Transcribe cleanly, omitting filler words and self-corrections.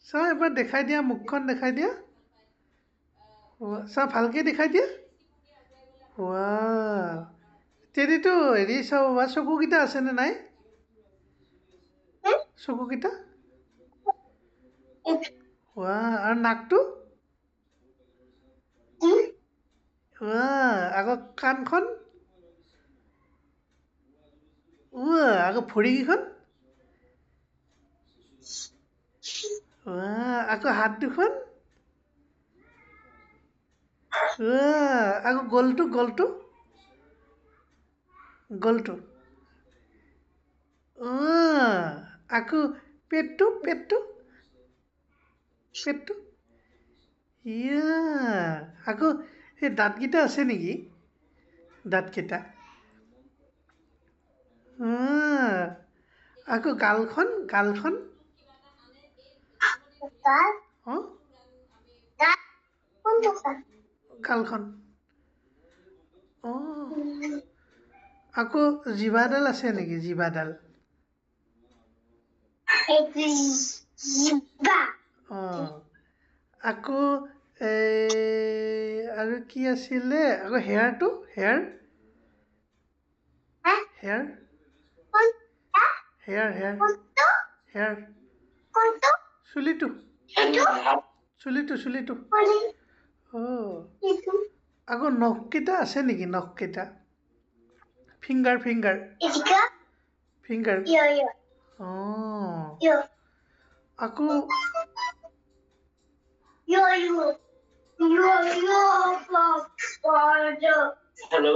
চা এবাৰ দেখাই দিয়া মুখখন দেখাই দিয়া চা ভালকৈ দেখাই দিয়া তেৰিতো হেৰি চাব চকুকেইটা আছেনে নাই চকুকেইটা আৰু নাকটো আকৌ কাণখন আকৌ ভৰিকেইখন আকৌ হাত দুখন আকৌ গলটো গলটো গলটো আকৌ পেটটো পেটটো পেটটো আকৌ সেই দাঁতকেইটা আছে নেকি দাঁতকেইটা আকৌ গালখন গালখন অঁ গালখন অঁ আকৌ জিভাডাল আছে নেকি জিভাডাল অঁ আকৌ আৰু কি আছিলে আকৌ হেয়াৰটো hair hair hair hair hair চুলিটো চুলিটো চুলিটো অঁ আকৌ নখকেইটা আছে নেকি নখকেইটা ফিংগাৰ ফিংগাৰ ফিংগাৰ অঁ আকৌ Hello.